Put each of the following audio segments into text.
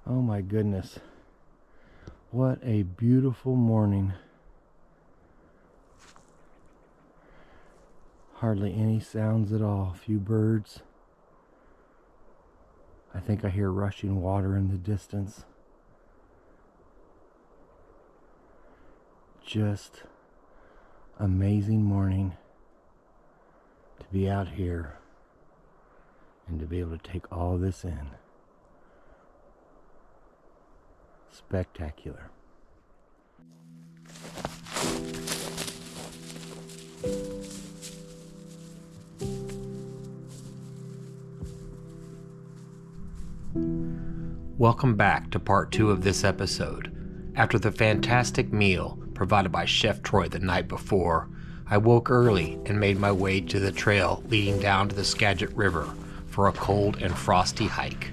Oh my goodness. What a beautiful morning. Hardly any sounds at all. A few birds. I think I hear rushing water in the distance. Just amazing morning to be out here and to be able to take all this in. Spectacular. Welcome back to part 2 of this episode. After the fantastic meal provided by Chef Troy the night before, I woke early and made my way to the trail leading down to the Skagit River for a cold and frosty hike.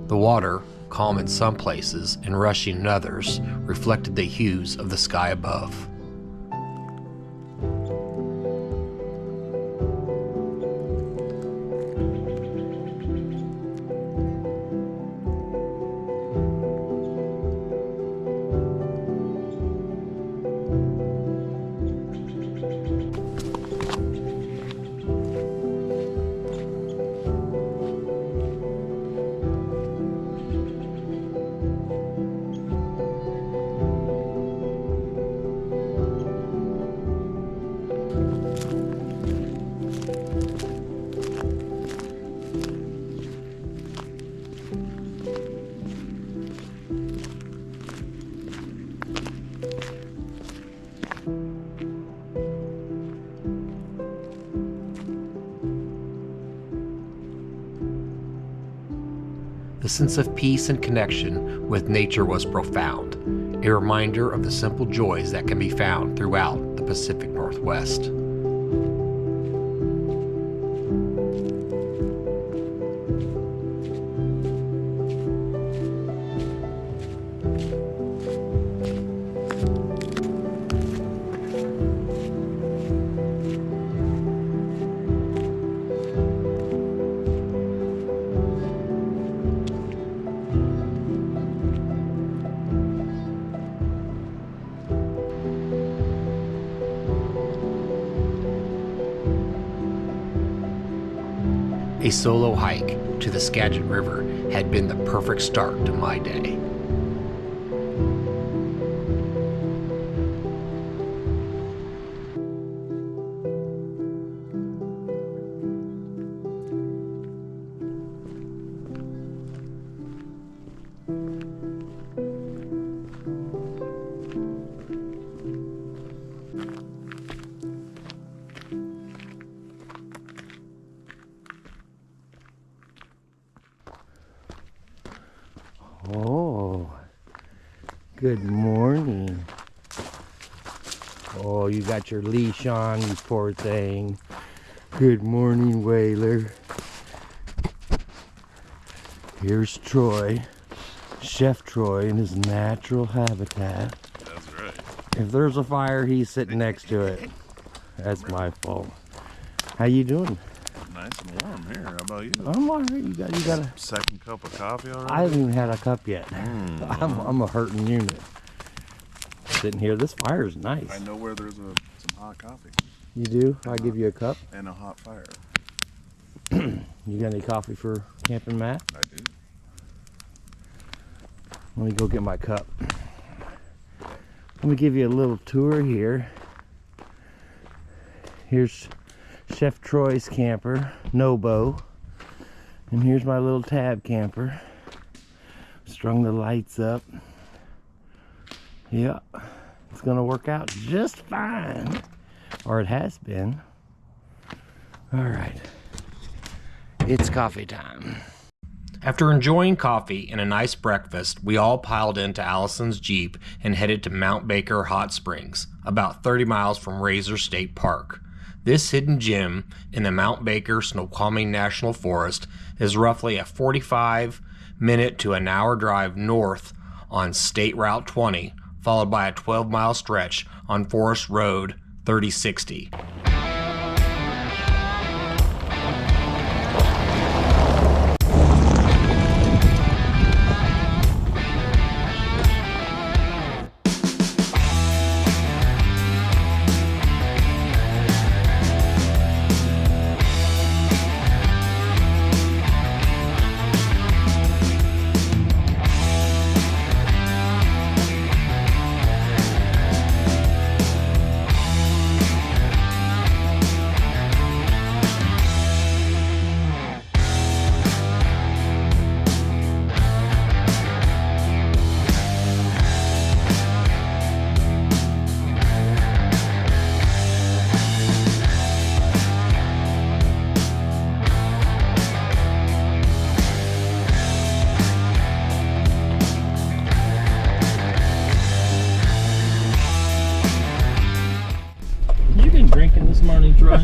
The water, calm in some places and rushing in others, reflected the hues of the sky above. The sense of peace and connection with nature was profound, a reminder of the simple joys that can be found throughout the Pacific Northwest. A solo hike to the Skagit River had been the perfect start to my day. Oh, good morning. Oh, you got your leash on, you poor thing. Good morning, Whaler. Here's Troy, Chef Troy in his natural habitat. That's right. If there's a fire, he's sitting next to it. That's my fault. How you doing? Nice and warm here. How about you? I'm all right. You got a Second cup of coffee already? I haven't even had a cup yet. I'm a hurting unit. Sitting here. This fire's nice. I know where there's some hot coffee. You do? I'll give you a cup. And a hot fire. You got any coffee for camping, Matt? I do. Let me go get my cup. Let me give you a little tour here. Here's Chef Troy's camper, Nobo. And here's my little tab camper. Strung the lights up. Yeah, it's gonna work out just fine. Or it has been. All right, it's coffee time. After enjoying coffee and a nice breakfast, we all piled into Allison's Jeep and headed to Mount Baker Hot Springs, about 30 miles from Rasor State Park. This hidden gem in the Mount Baker Snoqualmie National Forest is roughly a 45-minute to an hour drive north on State Route 20, followed by a 12-mile stretch on Forest Road 3060. Drinking this morning, Troy?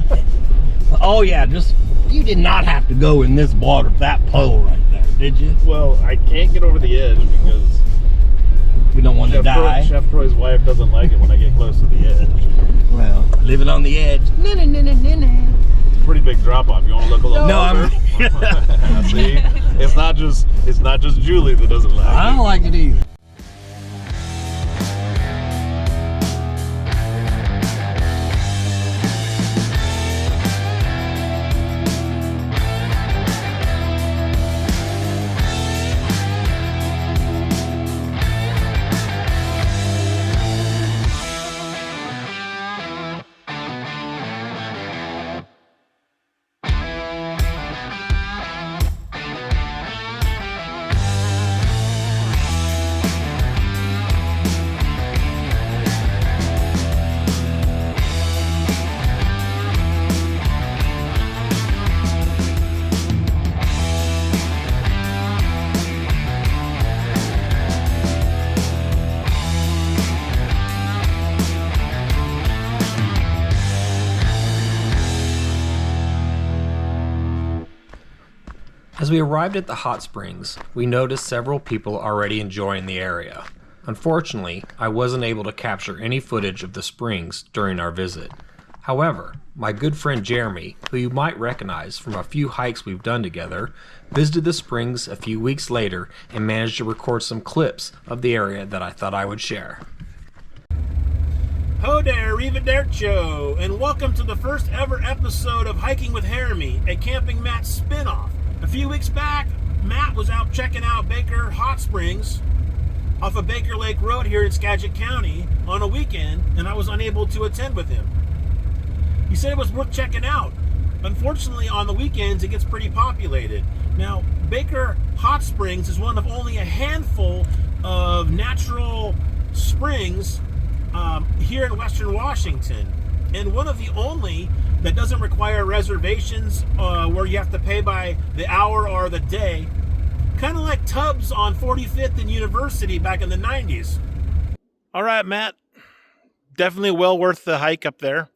Oh yeah, just you did not have to go in this water, that pole right there, did you? Well, I can't get over the edge because We don't want to die. Chef Troy's wife doesn't like it when I get close to the edge. Well, living on the edge. It's a pretty big drop off. You want to look a little No, closer? See, it's not just Julie that doesn't like it. I don't like it either. As we arrived at the hot springs, we noticed several people already enjoying the area. Unfortunately, I wasn't able to capture any footage of the springs during our visit. However, my good friend Jeremy, who you might recognize from a few hikes we've done together, visited the springs a few weeks later and managed to record some clips of the area that I thought I would share. Ho there, Riva Dirt Show, and welcome to the first ever episode of Hiking with Jeremy, a Camping Matt spinoff. A few weeks back, Matt was out checking out Baker Hot Springs off of Baker Lake Road here in Skagit County on a weekend, and I was unable to attend with him. He said it was worth checking out. Unfortunately, on the weekends, it gets pretty populated. Now, Baker Hot Springs is one of only a handful of natural springs here in Western Washington, and one of the only that doesn't require reservations where you have to pay by the hour or the day, kind of like Tubbs on 45th and University back in the 90s. All right, Matt, definitely well worth the hike up there.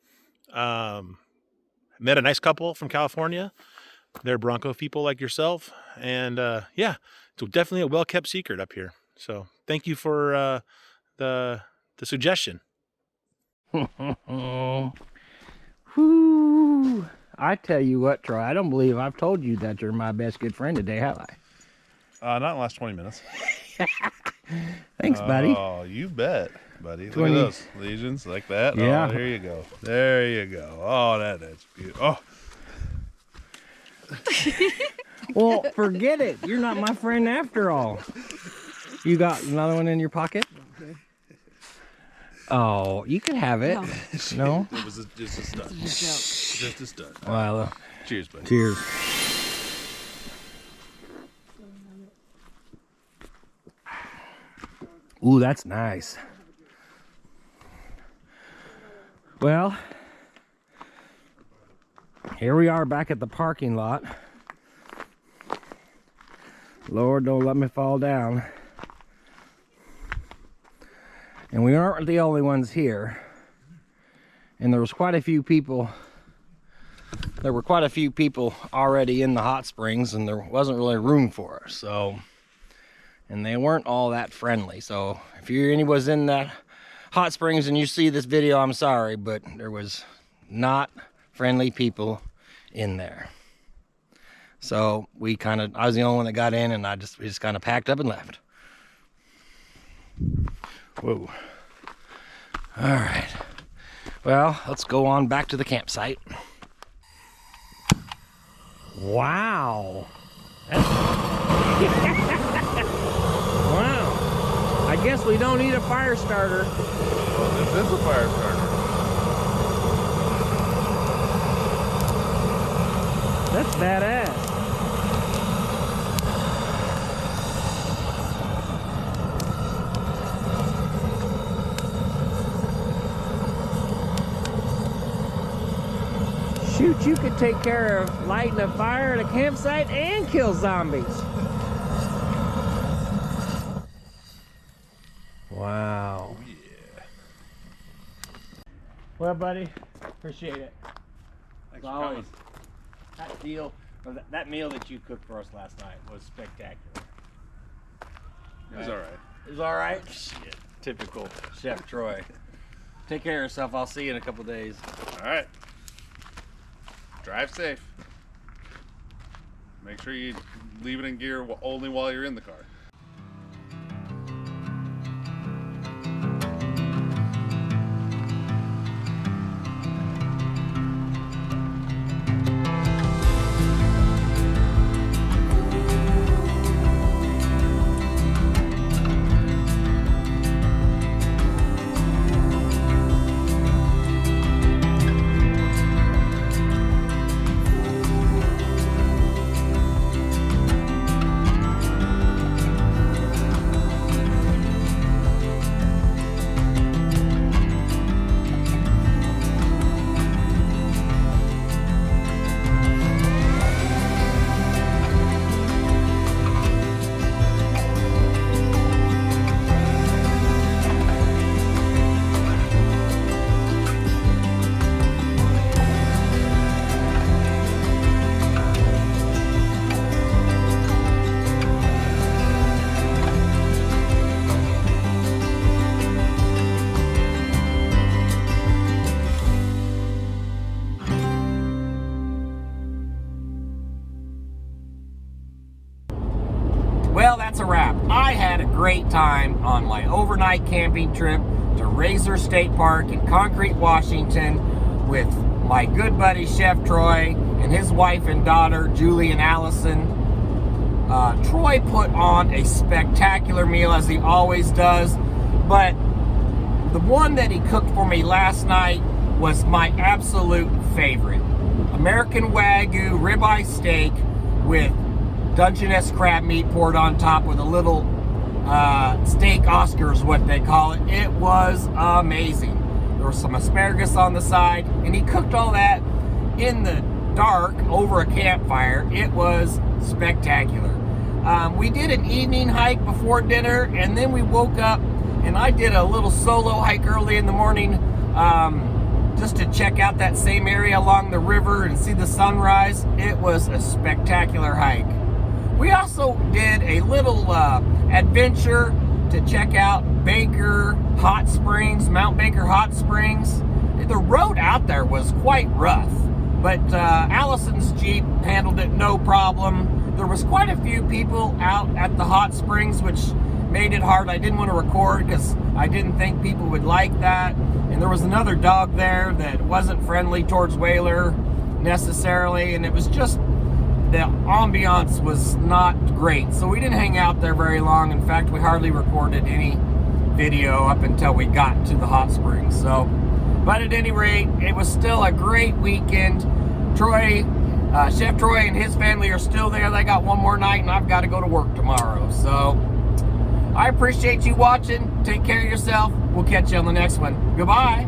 Met a nice couple from California. They're Bronco people like yourself, and yeah, it's definitely a well-kept secret up here. So thank you for the suggestion. Whoo! I tell you what, Troy, I don't believe I've told you that you're my best good friend today, have I? Not in the last 20 minutes. Thanks, buddy. Oh, you bet, buddy. Look 20. at those legions like that. Yeah. Oh, there you go. There you go. Oh, that's beautiful. Oh. Well, forget it. You're not my friend after all. You got another one in your pocket? Oh, you can have it. No? It was just a stud. Just a stud. Well, Cheers, buddy. cheers. Ooh, that's nice. Well, here we are back at the parking lot. Lord, don't let me fall down. And we aren't the only ones here. And there was quite a few people there were quite a few people already in the hot springs and there wasn't really room for us. So, and they weren't all that friendly. So if anyone was in that hot springs and you see this video, I'm sorry, but there was not friendly people in there. So I was the only one that got in, and we just kind of packed up and left. Whoa. All right. Well, let's go on back to the campsite. Wow. Wow. I guess we don't need a fire starter. Well, this is a fire starter. That's badass. Shoot, you could take care of lighting a fire at a campsite and kill zombies. Wow. Yeah. Well, buddy, appreciate it. Thanks As for always, coming. that meal that you cooked for us last night was spectacular. It was all right. It was all right? Shit, typical Chef Troy. Take care of yourself. I'll see you in a couple days. All right. Drive safe. Make sure you leave it in gear only while you're in the car. Well, that's a wrap. I had a great time on my overnight camping trip to Rasor State Park in Concrete, Washington with my good buddy Chef Troy and his wife and daughter, Julie and Allison. Troy put on a spectacular meal as he always does, but the one that he cooked for me last night was my absolute favorite. American Wagyu ribeye steak with Dungeness crab meat poured on top with a little steak Oscar is what they call it. It was amazing. There was some asparagus on the side, and he cooked all that in the dark over a campfire. It was spectacular. We did an evening hike before dinner, and then we woke up, and I did a little solo hike early in the morning just to check out that same area along the river and see the sunrise. It was a spectacular hike. We also did a little adventure to check out Baker Hot Springs, Mount Baker Hot Springs. The road out there was quite rough, but Allison's Jeep handled it no problem. There was quite a few people out at the hot springs, which made it hard. I didn't want to record because I didn't think people would like that. And there was another dog there that wasn't friendly towards Whaler necessarily, and it was just, the ambiance was not great. So we didn't hang out there very long. In fact, we hardly recorded any video up until we got to the hot springs. So, but at any rate, it was still a great weekend. Chef Troy and his family are still there. They got one more night, and I've got to go to work tomorrow. So I appreciate you watching. Take care of yourself. We'll catch you on the next one. Goodbye.